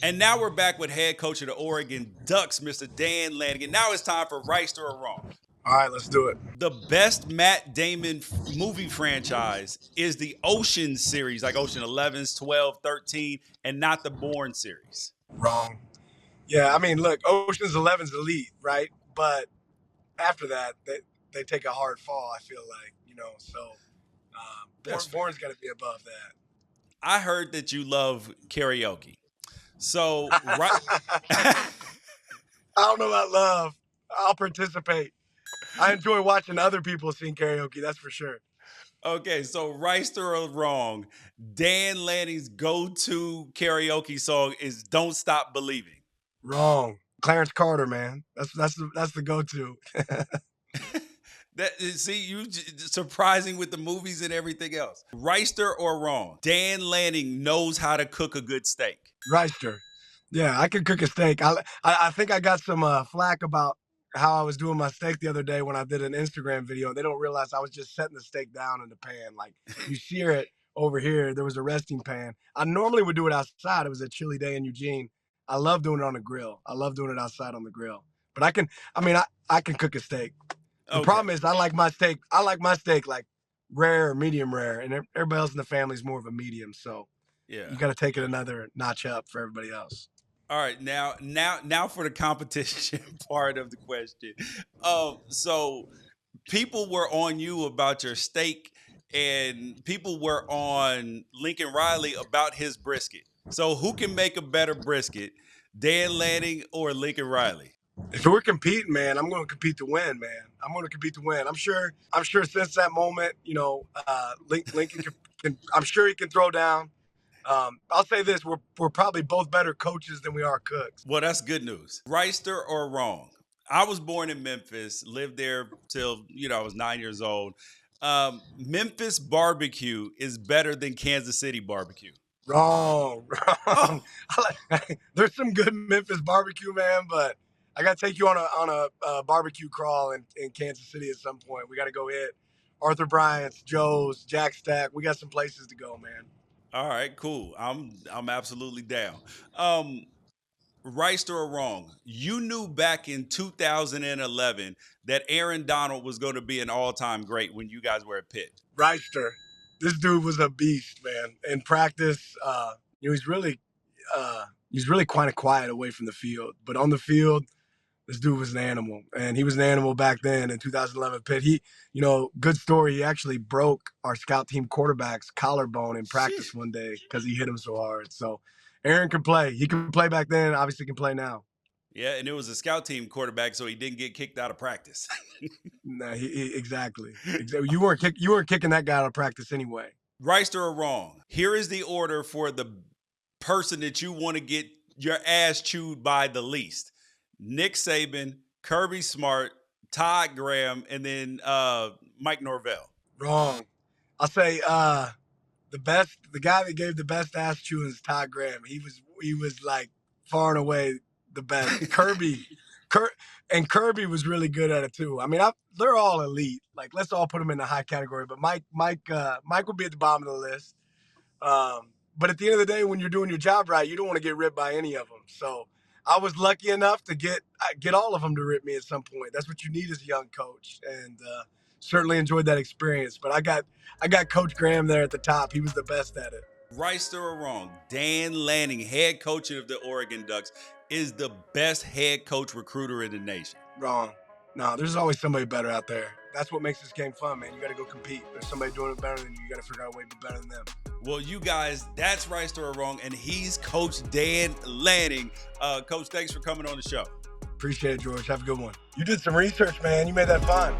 And now we're back with head coach of the Oregon Ducks, Mr. Dan Lanning. And now it's time for Wrighster or Wrong. All right, let's do it. The best Matt Damon movie franchise is the Ocean series, like Ocean 11s, 12, 13, and not the Bourne series. Wrong. Yeah, I mean, look, Ocean's 11's elite, right? But after that, they take a hard fall, I feel like, so Bourne's got to be above that. I heard that you love karaoke. So, right. I don't know about love. I'll participate. I enjoy watching other people sing karaoke, that's for sure. Okay, so Wrighster or Wrong, Dan Lanning's go-to karaoke song is "Don't Stop Believing." Wrong. Clarence Carter, man. That's the go-to. See, you surprising with the movies and everything else. Wrighster or Wrong, Dan Lanning knows how to cook a good steak. Wrighster. Yeah, I can cook a steak. I think I got some flack about how I was doing my steak the other day when I did an Instagram video. They don't realize I was just setting the steak down in the pan. Like, you sear it over here. There was a resting pan. I normally would do it outside. It was a chilly day in Eugene. I love doing it on the grill. I love doing it outside on the grill. But I can cook a steak. The problem is I like my steak like rare or medium rare, and everybody else in the family is more of a medium. So yeah, you got to take it another notch up for everybody else. All right, now for the competition part of the question. So people were on you about your steak, and people were on Lincoln Riley about his brisket. So who can make a better brisket, Dan Lanning or Lincoln Riley? If we're competing, man, I'm going to compete to win, man. I'm going to compete to win. I'm sure since that moment, Lincoln can I'm sure he can throw down. I'll say this: we're probably both better coaches than we are cooks. Well, that's good news. Wrighster or Wrong? I was born in Memphis, lived there till I was 9 years old. Memphis barbecue is better than Kansas City barbecue. Wrong. There's some good Memphis barbecue, man, but I got to take you on a barbecue crawl in Kansas City at some point. We got to go hit Arthur Bryant's, Joe's, Jack Stack. We got some places to go, man. All right, cool. I'm absolutely down. Wrighster or Wrong? You knew back in 2011 that Aaron Donald was going to be an all-time great when you guys were at Pitt. Wrighster. This dude was a beast, man. In practice, he's really kind of quiet away from the field, but on the field, this dude was an animal, and he was an animal back then in 2011 Pitt. Good story. He actually broke our scout team quarterback's collarbone in practice one day because he hit him so hard. So Aaron can play. He can play back then. Obviously can play now. Yeah, and it was a scout team quarterback, so he didn't get kicked out of practice. No, exactly. You weren't kicking that guy out of practice anyway. Wrighster or Wrong? Here is the order for the person that you want to get your ass chewed by the least. Nick Saban, Kirby Smart, Todd Graham, and then Mike Norvell. Wrong. I'll say the guy that gave the best ass chewing is Todd Graham. He was like far and away the best. Kirby was really good at it too. I mean, they're all elite. Like, let's all put them in the high category. But Mike will be at the bottom of the list. But at the end of the day, when you're doing your job right, you don't want to get ripped by any of them. So I was lucky enough to get all of them to rip me at some point. That's what you need as a young coach, and certainly enjoyed that experience. But I got Coach Graham there at the top. He was the best at it. Wrighster or Wrong? Dan Lanning, head coach of the Oregon Ducks, is the best head coach recruiter in the nation. Wrong. No, there's always somebody better out there. That's what makes this game fun, man. You got to go compete. There's somebody doing it better than you. You got to figure out a way to be better than them. Well, you guys, that's Wrighster or Wrong, and he's Coach Dan Lanning. Coach, thanks for coming on the show. Appreciate it, George. Have a good one. You did some research, man. You made that fun.